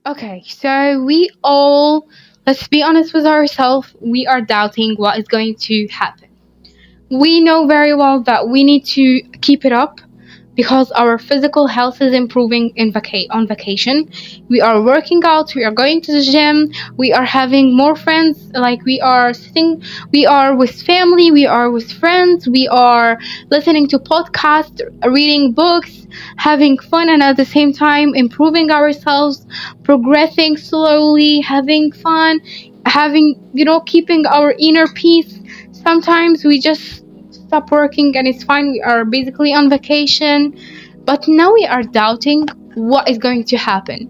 Okay, so let's be honest with ourselves, we are doubting what is going to happen. We know very well that we need to keep it up because our physical health is improving on vacation. We are working out, we are going to the gym, we are having more friends, like we are with family, we are with friends, we are listening to podcasts, reading books, having fun, and at the same time improving ourselves, progressing slowly, having fun, keeping our inner peace. Sometimes we just stop working and it's fine. We are basically on vacation. But now we are doubting what is going to happen.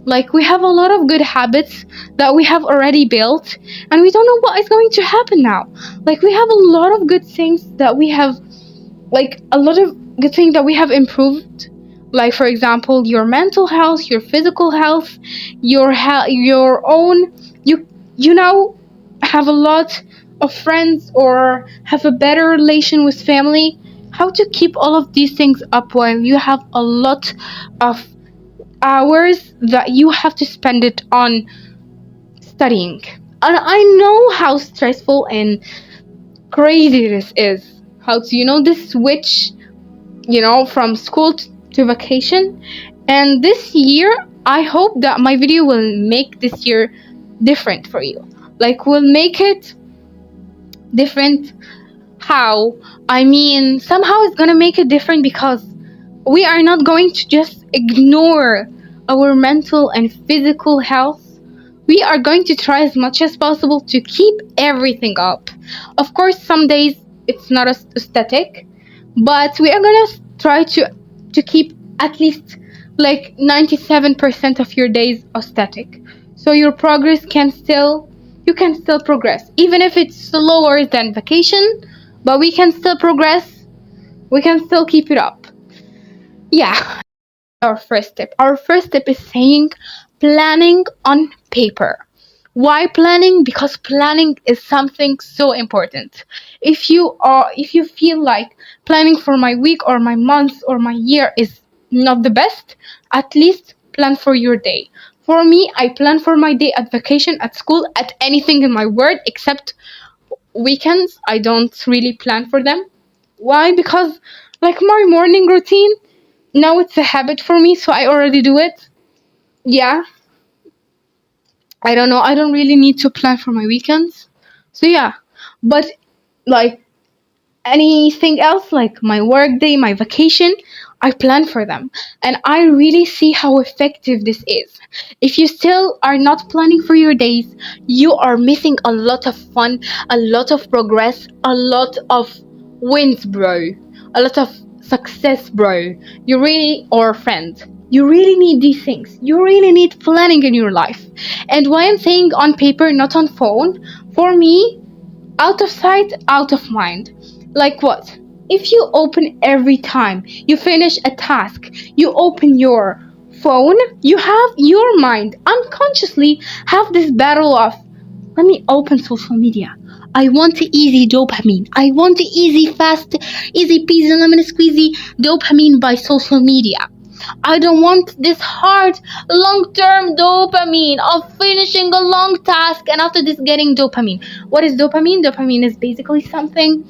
Like, we have a lot of good habits that we have already built, and we don't know what is going to happen now. Like, we have a lot of good things that we have, like, a lot of good things that we have improved. Like, for example, your mental health, your physical health, your own, you now have a lot of friends or have a better relation with family. How to keep all of these things up while you have a lot of hours that you have to spend it on studying. And I know how stressful and crazy this is. How to, this switch, from school to vacation. And this year, I hope that my video will make this year different for you. Like, will make it different. How? I mean, somehow it's gonna make it different because we are not going to just ignore our mental and physical health. We are going to try as much as possible to keep everything up. Of course, some days it's not as static, but we are gonna try to keep at least like 97% of your days static, so your progress you can still progress, even if it's slower than vacation. But we can still progress. We can still keep it up. Yeah. Our first step is saying planning on paper. Why planning? Because planning is something so important. If you feel like planning for my week or my month or my year is not the best, at least plan for your day. For me, I plan for my day at vacation, at school, at anything in my world except weekends. I don't really plan for them. Why? Because like my morning routine, now it's a habit for me, so I already do it. Yeah, I don't know. I don't really need to plan for my weekends. So yeah, but like anything else, like my work day, my vacation, I plan for them. And I really see how effective this is. If you still are not planning for your days, you are missing a lot of fun, a lot of progress, a lot of wins, bro. A lot of success, bro. You really, or friends, you really need these things. You really need planning in your life. And why I'm saying on paper, not on phone, for me, out of sight, out of mind. Like what? If you open every time you finish a task, you open your phone, you have your mind unconsciously have this battle of, let me open social media. I want the easy dopamine. I want the easy, fast, easy peasy, lemon squeezy dopamine by social media. I don't want this hard, long-term dopamine of finishing a long task and after this getting dopamine. What is dopamine? Dopamine is basically something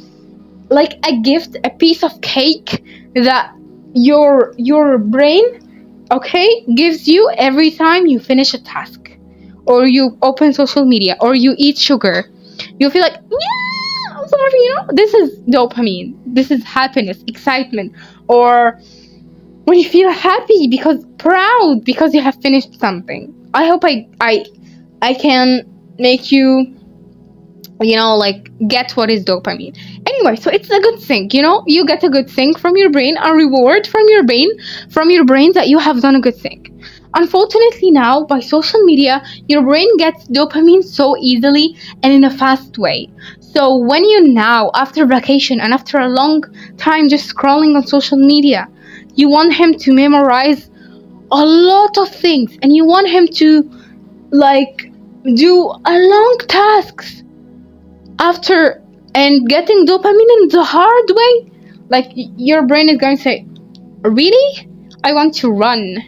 like a gift, a piece of cake that your brain, okay, gives you every time you finish a task or you open social media or you eat sugar. You feel like, yeah, I'm so happy, this is dopamine. This is happiness, excitement, or when you feel happy because proud because you have finished something. I hope I can make you like get what is dopamine. Anyway, so it's a good thing, you get a good thing from your brain, a reward from your brain that you have done a good thing. Unfortunately, now by social media, your brain gets dopamine so easily and in a fast way. So when you now, after vacation and after a long time just scrolling on social media, you want him to memorize a lot of things and you want him to like do a long tasks after and getting dopamine in the hard way, like your brain is going to say, really? I want to run.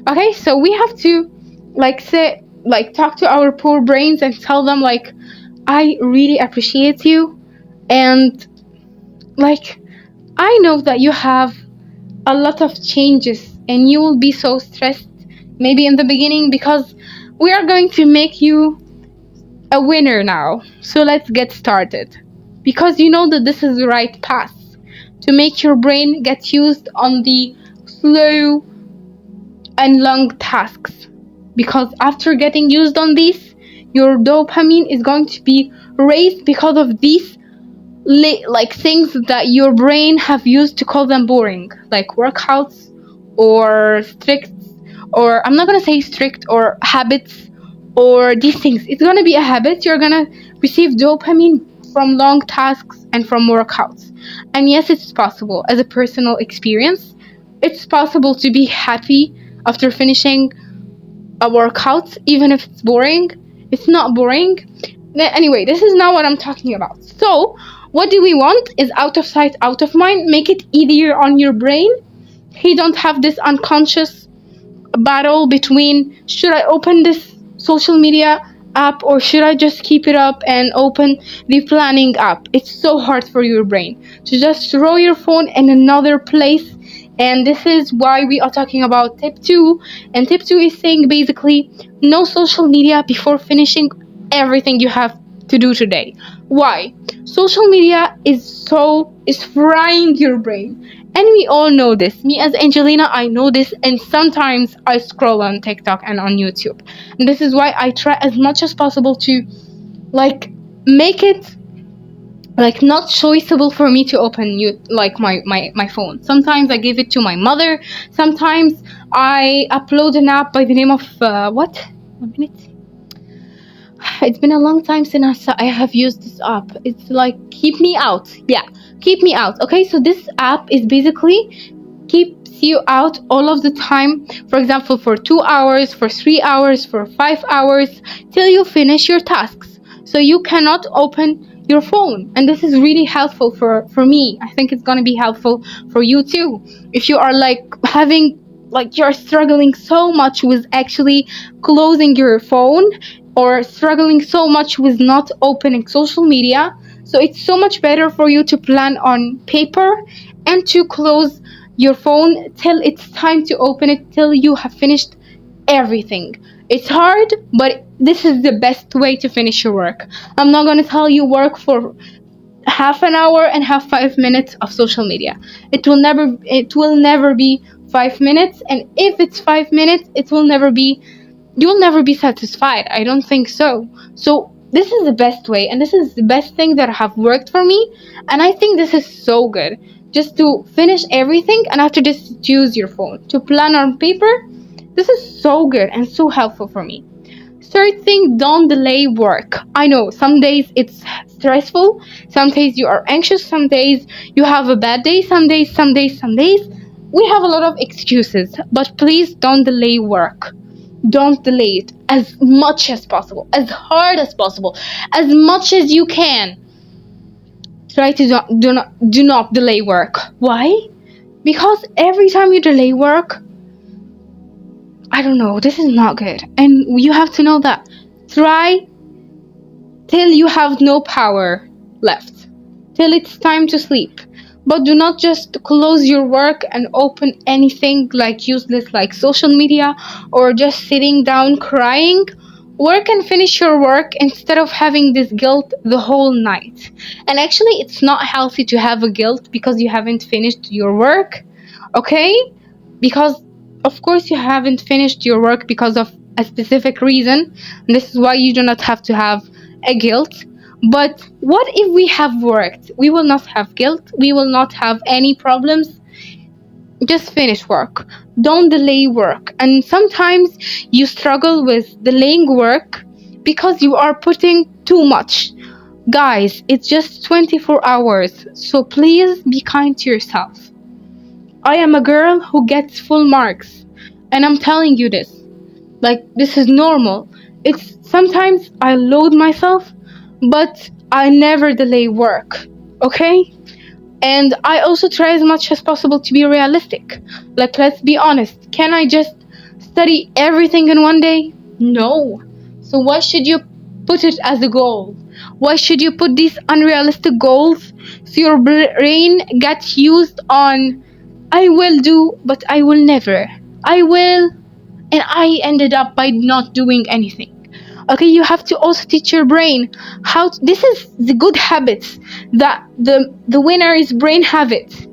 Okay, so we have to like say like talk to our poor brains and tell them like, I really appreciate you, and like, I know that you have a lot of changes and you will be so stressed maybe in the beginning, because we are going to make you a winner now. So let's get started. Because you know that this is the right path to make your brain get used on the slow and long tasks. Because after getting used on these, your dopamine is going to be raised because of these like things that your brain have used to call them boring, like workouts or strict, or I'm not gonna say strict, or habits, or these things. It's gonna be a habit. You're gonna receive dopamine from long tasks and from workouts. And yes, it's possible. As a personal experience, it's possible to be happy after finishing a workout, even if it's boring. It's not boring. Anyway, this is not what I'm talking about. So, what do we want is out of sight, out of mind. Make it easier on your brain. He don't have this unconscious battle between, should I open this social media app or should I just keep it up and open the planning app? It's so hard for your brain to just throw your phone in another place. And this is why we are talking about tip 2. And tip 2 is saying basically no social media before finishing everything you have to do today. Why? Social media is frying your brain. And we all know this. Me as Angelina, I know this, and sometimes I scroll on TikTok and on YouTube. And this is why I try as much as possible to like make it like not choiceable for me to open my phone. Sometimes I give it to my mother. Sometimes I upload an app by the name of what? 1 minute. It's been a long time since I have used this app. It's like Keep Me Out. Yeah, Keep Me Out. Okay, so this app is basically keeps you out all of the time. For example, for 2 hours, for 3 hours, for 5 hours, till you finish your tasks. So you cannot open your phone. And this is really helpful for me. I think it's gonna be helpful for you too. If you are like having like you're struggling so much with actually closing your phone, or struggling so much with not opening social media, so it's so much better for you to plan on paper and to close your phone till it's time to open it, till you have finished everything. It's hard, but this is the best way to finish your work. I'm not going to tell you work for half an hour and have 5 minutes of social media. It will never be 5 minutes, and if it's 5 minutes, you'll never be satisfied. I don't think so. So this is the best way, and this is the best thing that have worked for me, and I think this is so good. Just to finish everything, and after this, use your phone to plan on paper. This is so good and so helpful for me. Third thing, don't delay work. I know some days it's stressful, some days you are anxious, some days you have a bad day, some days. We have a lot of excuses, but please don't delay work. Don't delay it as much as possible, as hard as possible, as much as you can. Try to do not delay work. Why? Because every time you delay work, I don't know, this is not good. And you have to know that. Try till you have no power left, till it's time to sleep. But do not just close your work and open anything like useless like social media, or just sitting down crying. Work and finish your work instead of having this guilt the whole night. And actually, it's not healthy to have a guilt because you haven't finished your work, okay? Because of course you haven't finished your work because of a specific reason, and this is why you do not have to have a guilt. But what if we have worked? We will not have guilt, we will not have any problems. Just finish work. Don't delay work. And sometimes you struggle with delaying work because you are putting too much. Guys, it's just 24 hours, so please be kind to yourself. I am a girl who gets full marks, and I'm telling you this. Like, this is normal. It's sometimes I load myself, but I never delay work, okay? And I also try as much as possible to be realistic. Like, let's be honest. Can I just study everything in one day? No. So why should you put it as a goal? Why should you put these unrealistic goals so your brain gets used on I will do, but I will never. I will, and I ended up by not doing anything. Okay, you have to also teach your brain this is the good habits that the winners brain have it.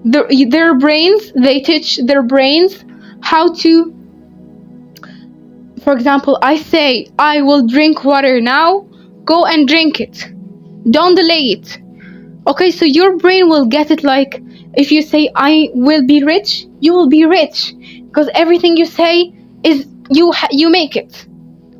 Their brains, they teach their brains how to, for example, I say I will drink water now, go and drink it, don't delay it. Okay, so your brain will get it. Like if you say I will be rich, you will be rich, because everything you say is you make it.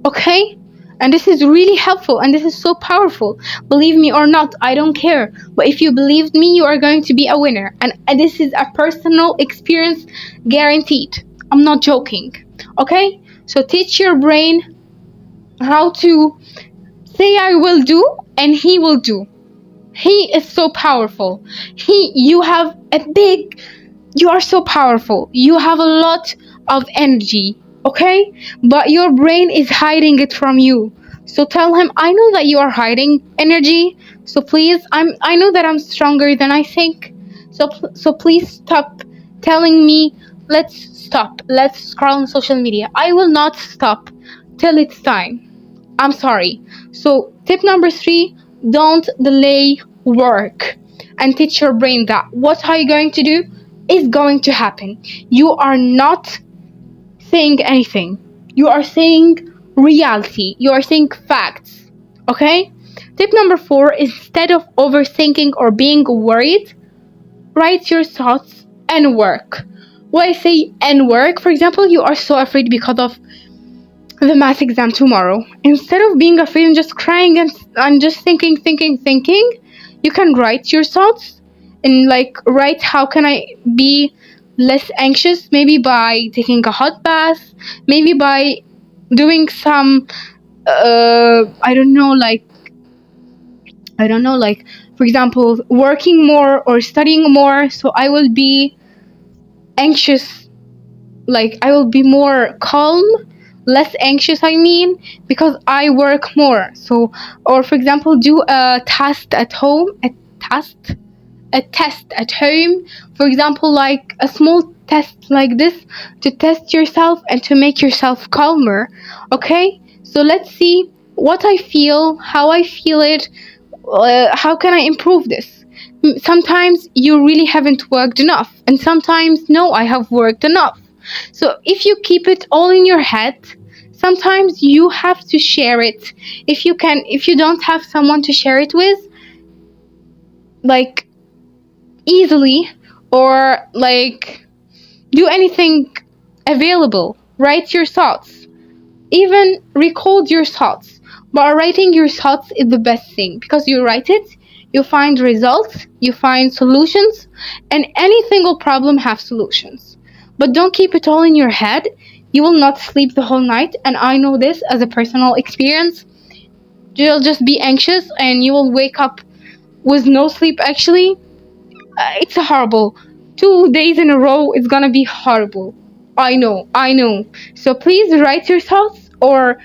Okay, and this is really helpful, and this is so powerful. Believe me or not, I don't care, but if you believed me, you are going to be a winner. And this is a personal experience, guaranteed. I'm not joking. Okay, so teach your brain how to say I will do, and he will do. He is so powerful. You have a big, you are so powerful. You have a lot of energy, okay? But your brain is hiding it from you. So tell him, I know that you are hiding energy. So please, I know that I'm stronger than I think. So please stop telling me, let's stop. Let's scroll on social media. I will not stop till it's time. I'm sorry. So tip number 3, don't delay work, and teach your brain that what are you going to do is going to happen. You are not saying anything. You are saying reality. You are saying facts. Okay? Tip number 4, instead of overthinking or being worried, write your thoughts and work. Why I say and work, for example, you are so afraid because of the math exam tomorrow. Instead of being afraid and just crying and just thinking, you can write your thoughts and like write how can I be less anxious, maybe by taking a hot bath, maybe by doing some I don't know, for example, working more or studying more, so I will be anxious, like I will be more calm, less anxious, I mean, because I work more. So, or for example, do a task at home, a test at home, for example, like a small test like this, to test yourself and to make yourself calmer. Okay, so let's see what I feel, how I feel it, how can I improve this. Sometimes you really haven't worked enough, and sometimes no, I have worked enough. So if you keep it all in your head, sometimes you have to share it. If you don't have someone to share it with, like easily, or like do anything available, write your thoughts, even record your thoughts. But writing your thoughts is the best thing, because you write it, you find results, you find solutions, and any single problem has solutions. But don't keep it all in your head. You will not sleep the whole night, and I know this as a personal experience. You'll just be anxious and you will wake up with no sleep. Actually, it's horrible. 2 days in a row, it's gonna be horrible. I know. So please write your thoughts, or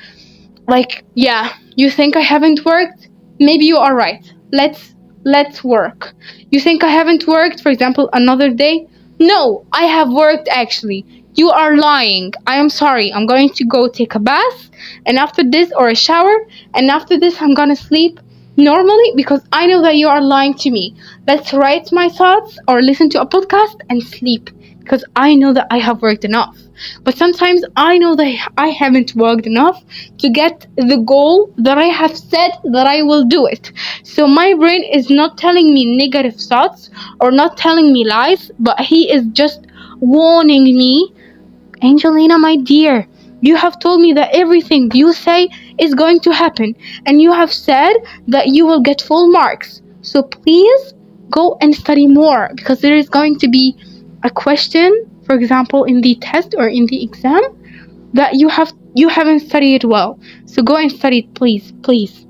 like, yeah, you think I haven't worked? Maybe you are right. Let's work. You think I haven't worked, for example, another day? No, I have worked actually. You are lying. I am sorry. I'm going to go take a bath, and after this, or a shower, and after this I'm gonna sleep normally, because I know that you are lying to me. Let's write my thoughts or listen to a podcast and sleep, because I know that I have worked enough. But sometimes I know that I haven't worked enough to get the goal that I have said that I will do it. So my brain is not telling me negative thoughts or not telling me lies, but he is just warning me, Angelina, my dear, you have told me that everything you say is going to happen, and you have said that you will get full marks. So please go and study more, because there is going to be a question, for example, in the test or in the exam, that you haven't studied well. So go and study it, please.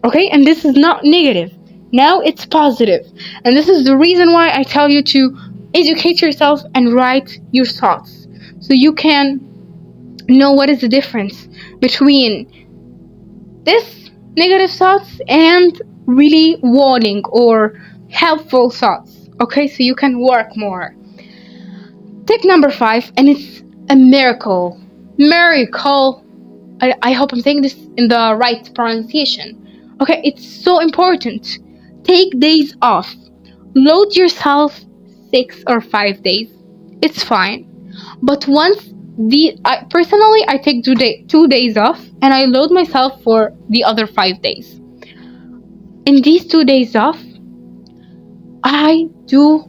Okay? And this is not negative. Now it's positive. And this is the reason why I tell you to educate yourself and write your thoughts, so you can know what is the difference between this negative thoughts and really warning or helpful thoughts. Okay, so you can work more. Tip number 5, and it's a miracle. Miracle. I hope I'm saying this in the right pronunciation. Okay, it's so important. Take days off. Load yourself 6 or 5 days. It's fine. But once I take 2 days off and I load myself for the other 5 days. In these 2 days off, I do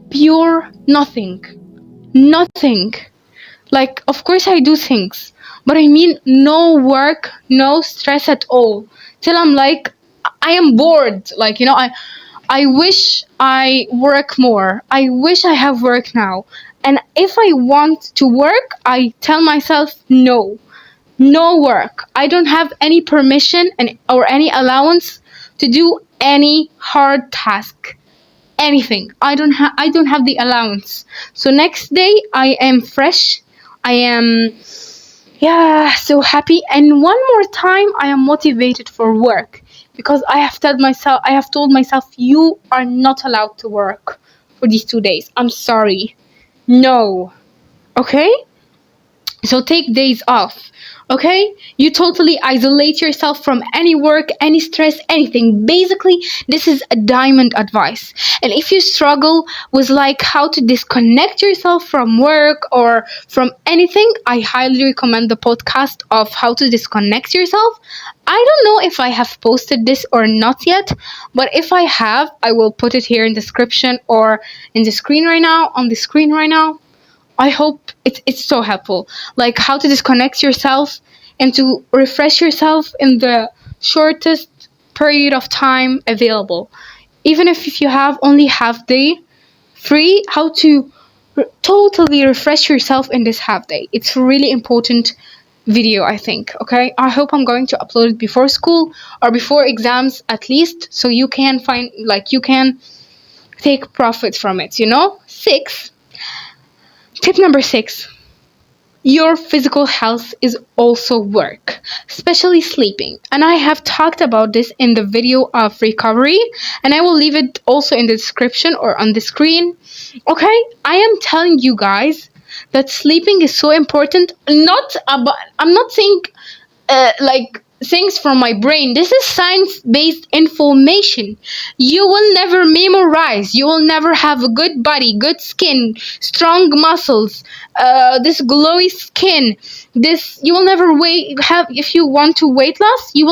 pure nothing. Nothing. Like, of course I do things, but I mean no work, no stress at all. Till I'm like, I am bored. Like, I wish I work more. I wish I have work now. And if I want to work, I tell myself no. No work. I don't have any permission or any allowance to do any hard task. Anything. I don't have the allowance. So next day I am fresh. I am, yeah, so happy, and one more time I am motivated for work, because I have told myself you are not allowed to work for these 2 days. I'm sorry. No. Okay? So take days off. Okay? You totally isolate yourself from any work, any stress, anything. Basically, this is a diamond advice. And if you struggle with like how to disconnect yourself from work or from anything, I highly recommend the podcast of how to disconnect yourself. I don't know if I have posted this or not yet, but if I have, I will put it here in the description or in the screen right now, on the screen right now. I hope it's so helpful. Like how to disconnect yourself and to refresh yourself in the shortest period of time available. Even if you have only half day free, how to totally refresh yourself in this half day. It's a really important video, I think. Okay, I hope I'm going to upload it before school or before exams at least, so you can you can take profit from it. 6. Tip number 6. Your physical health is also work, especially sleeping. And I have talked about this in the video of recovery, and I will leave it also in the description or on the screen. Okay, I am telling you guys that sleeping is so important. I'm not saying like things from my brain. This is science-based information. You will never memorize. You will never have a good body, good skin, strong muscles, this glowy skin. This you will never have if you want to weight loss. You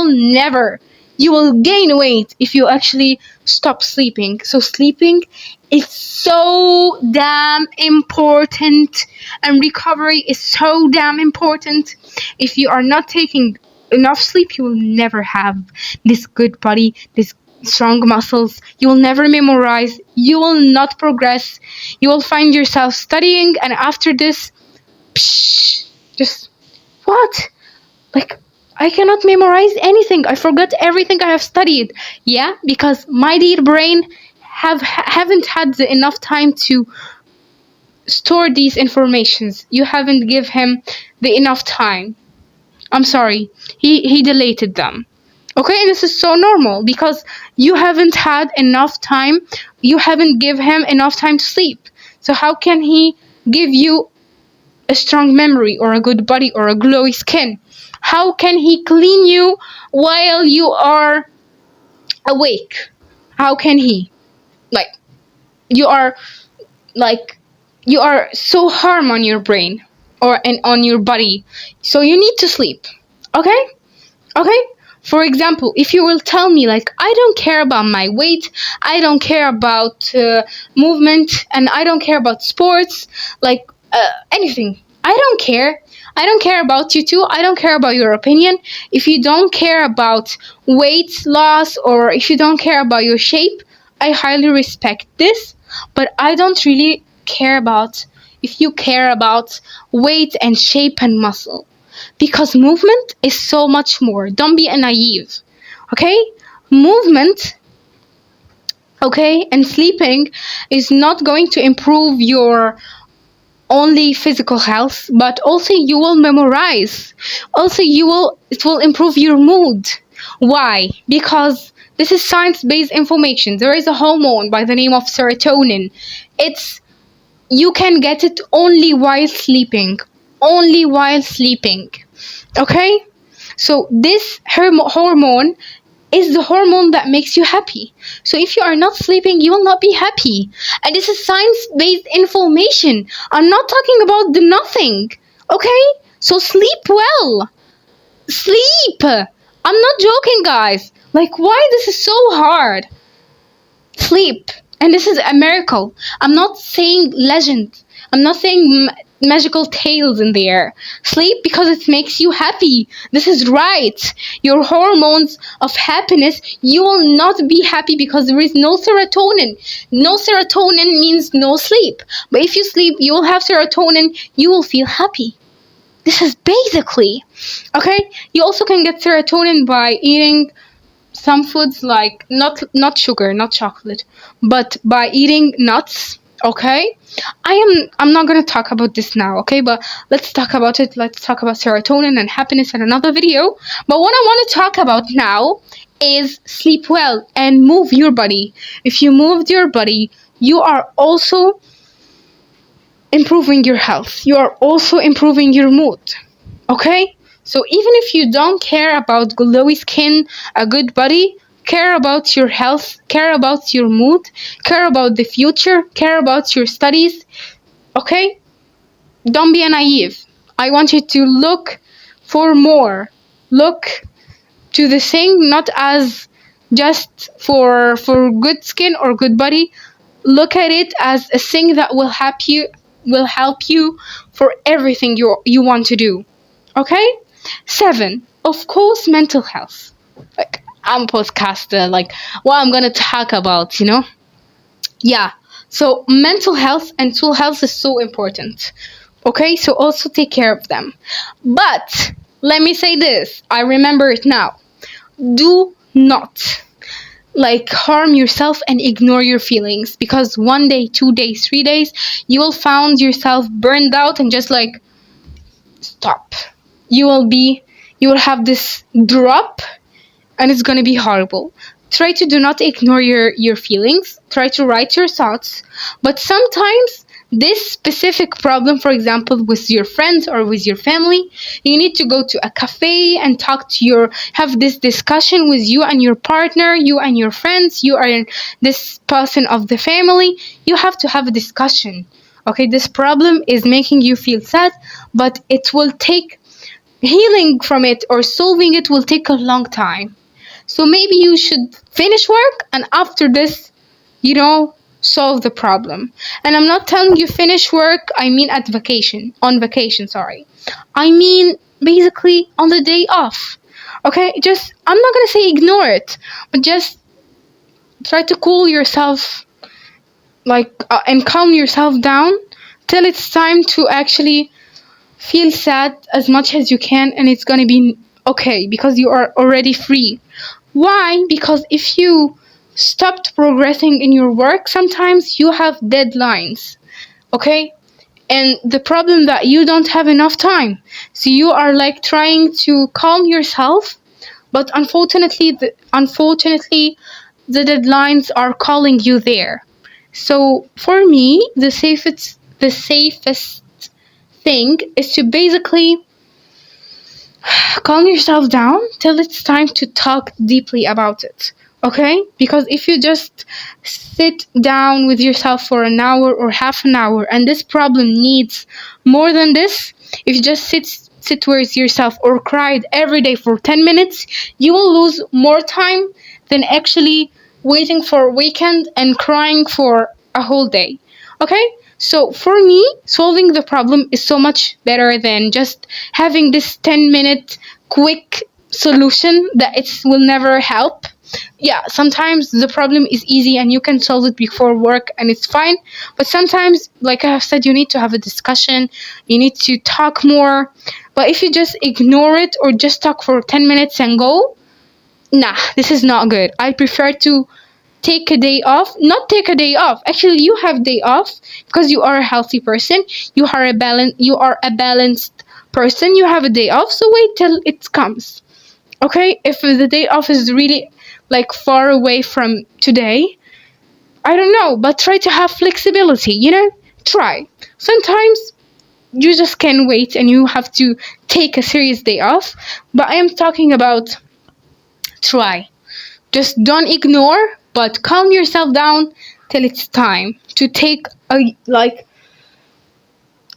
will gain weight if you actually stop sleeping. So sleeping is so damn important, and recovery is so damn important. If you are not taking enough sleep, you will never have this good body, this strong muscles. You will never memorize. You will not progress. You will find yourself studying, and after this, just what? Like, I cannot memorize anything. I forgot everything I have studied. Yeah, because my dear brain haven't had enough time to store these informations. You haven't give him the enough time. I'm sorry. He deleted them. Okay, and this is so normal because you haven't had enough time. You haven't give him enough time to sleep. So how can he give you a strong memory or a good body or a glowy skin? How can he clean you while you are awake? How can he? Like, you are like you are so harm on your brain and on your body. So you need to sleep. Okay? Okay? For example, if you will tell me like, I don't care about my weight, I don't care about movement, and I don't care about sports, like anything. I don't care. I don't care about you too. I don't care about your opinion. If you don't care about weight loss or if you don't care about your shape, I highly respect this, but I don't really care about if you care about weight and shape and muscle. Because movement is so much more. Don't be a naive. Okay? Movement, okay, and sleeping is not going to improve your only physical health, but also you will memorize. Also, it will improve your mood. Why? Because this is science-based information. There is a hormone by the name of serotonin. It's You can get it only while sleeping. Only while sleeping. Okay? So this hormone is the hormone that makes you happy. So if you are not sleeping, you will not be happy. And this is science-based information. I'm not talking about the nothing. Okay? So sleep well. Sleep. I'm not joking, guys. Like, why this is so hard? Sleep. And this is a miracle. I'm not saying legend. I'm not saying magical tales in there. Sleep because it makes you happy. This is right. Your hormones of happiness, you will not be happy because there is no serotonin. No serotonin means no sleep. But if you sleep, you will have serotonin. You will feel happy. This is basically, okay? You also can get serotonin by eating some foods, like not sugar, not chocolate, but by eating nuts. Okay, I'm not gonna talk about this now. Okay, but let's talk about it. Let's talk about serotonin and happiness in another video. But what I want to talk about now is sleep well and move your body. If you moved your body, you are also improving your health. You are also improving your mood. Okay? So even if you don't care about glowy skin, a good body, care about your health, care about your mood, care about the future, care about your studies, okay? Don't be a naive. I want you to look for more. Look to the thing not as just for good skin or good body. Look at it as a thing that will help you for everything you want to do. Okay? 7, of course, mental health. Like, I'm a podcaster, like, what I'm gonna talk about, Yeah. So mental health and soul health is so important. Okay? So also take care of them. But let me say this. I remember it now. Do not harm yourself and ignore your feelings, because 1 day, 2 days, 3 days, you will find yourself burned out and just stop. You will have this drop, and it's going to be horrible. Try to do not ignore your feelings. Try to write your thoughts. But sometimes this specific problem, for example, with your friends or with your family, you need to go to a cafe and have this discussion with you and your partner, you and your friends, you are this person of the family. You have to have a discussion. Okay, this problem is making you feel sad, but it will take healing from it, or solving it will take a long time. So maybe you should finish work, and after this, solve the problem. And I'm not telling you finish work, I mean on vacation, sorry. I mean basically on the day off. Okay, I'm not gonna say ignore it, but just try to cool yourself, and calm yourself down till it's time to actually feel sad as much as you can, and it's gonna be okay because you are already free. Why? Because if you stopped progressing in your work, sometimes you have deadlines, okay? And the problem that you don't have enough time. So you are trying to calm yourself, but unfortunately the deadlines are calling you there. So for me, the safest thing is to basically calm yourself down till it's time to talk deeply about it. Okay? Because if you just sit down with yourself for an hour or half an hour, and this problem needs more than this, if you just sit with yourself or cried every day for 10 minutes, you will lose more time than actually waiting for a weekend and crying for a whole day. Okay? So for me, solving the problem is so much better than just having this 10-minute quick solution that it will never help. Yeah, sometimes the problem is easy and you can solve it before work and it's fine. But sometimes, like I have said, you need to have a discussion, you need to talk more. But if you just ignore it or just talk for 10 minutes and go, nah, this is not good. I prefer to take a day off. Not take a day off. Actually, you have day off because you are a healthy person. You are a balanced person. You have a day off. So wait till it comes. Okay? If the day off is really like far away from today, I don't know, but try to have flexibility, Try. Sometimes you just can't wait and you have to take a serious day off. But I am talking about try. Just don't ignore, but calm yourself down till it's time to take a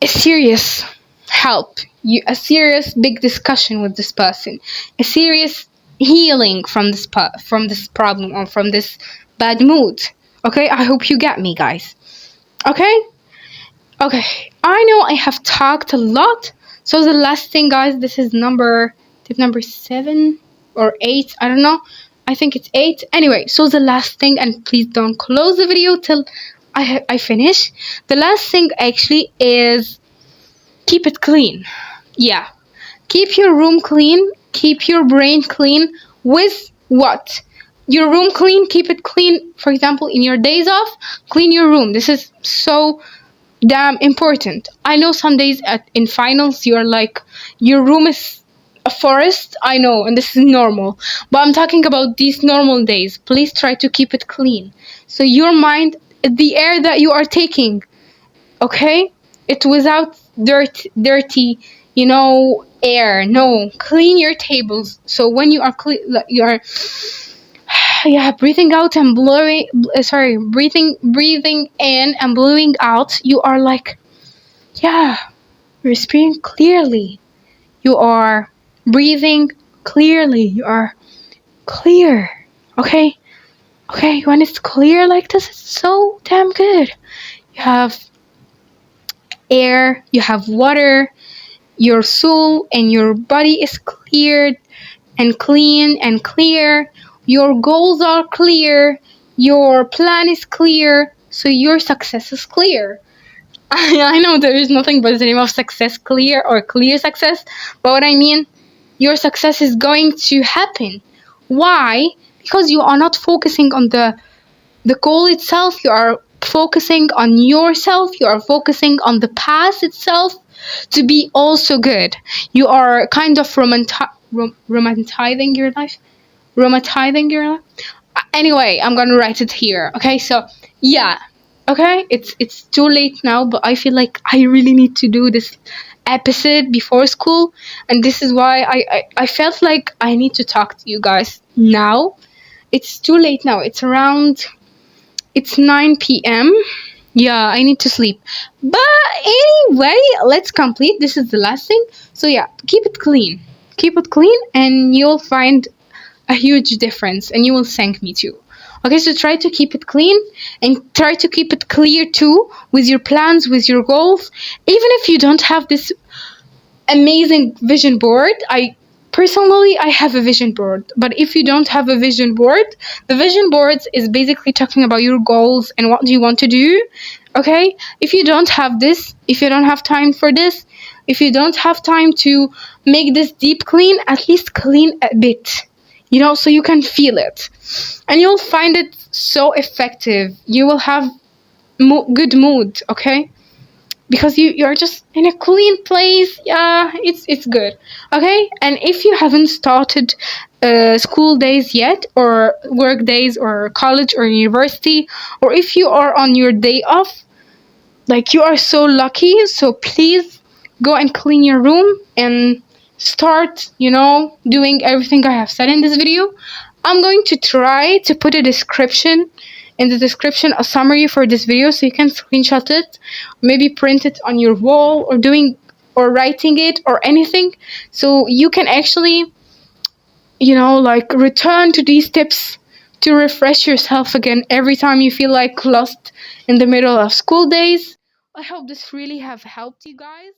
serious help, a serious big discussion with this person, a serious healing from from this problem or from this bad mood. Okay, I hope you get me, guys. Okay, okay. I know I have talked a lot, so the last thing, guys, this is tip number 7 or 8. I don't know. I think it's 8. Anyway, so the last thing, and please don't close the video till I finish. The last thing actually is keep it clean. Yeah. Keep your room clean. Keep your brain clean. With what? Your room clean. Keep it clean. For example, in your days off, clean your room. This is so damn important. I know some days in finals you're like, your room is a forest. I know, and this is normal. But I'm talking about these normal days. Please try to keep it clean. So your mind, the air that you are taking, okay? It's without dirty, air. No, clean your tables. So when you are you are, yeah, breathing out and blowing. Sorry, breathing in and blowing out. You are like, yeah, you're breathing clearly. You are breathing clearly. You are clear. Okay, okay. When it's clear like this, it's so damn good. You have air, you have water, your soul and your body is cleared and clean and clear. Your goals are clear, your plan is clear, so your success is clear. I know there is nothing but the name of success clear or clear success, but what I mean, your success is going to happen. Why? Because you are not focusing on the goal itself. You are focusing on yourself. You are focusing on the past itself to be also good. You are kind of romanticizing your life. Romanticizing your life. Anyway, I'm gonna write it here. Okay, so yeah. Okay, it's too late now, but I feel like I really need to do this episode before school, and this is why I felt like I need to talk to you guys now. It's too late now. It's 9 p.m. Yeah, I need to sleep. But anyway, let's complete. This is the last thing. So yeah, keep it clean. Keep it clean and you'll find a huge difference and you will thank me too. Okay, so try to keep it clean and try to keep it clear too with your plans, with your goals. Even if you don't have this amazing vision board, I have a vision board, but if you don't have a vision board, the vision board is basically talking about your goals and what do you want to do. Okay, if you don't have this, if you don't have time for this, if you don't have time to make this deep clean, at least clean a bit, so you can feel it and you'll find it so effective. You will have good mood. Okay, because you're just in a clean place. Yeah, it's good. Okay, and if you haven't started school days yet, or work days, or college or university, or if you are on your day off, like, you are so lucky. So please go and clean your room and start doing everything I have said in this video. I'm going to try to put a description in the description, a summary for this video, so you can screenshot it, maybe print it on your wall, or writing it, or anything, so you can actually return to these tips to refresh yourself again every time you feel like lost in the middle of school days. I hope this really have helped you guys.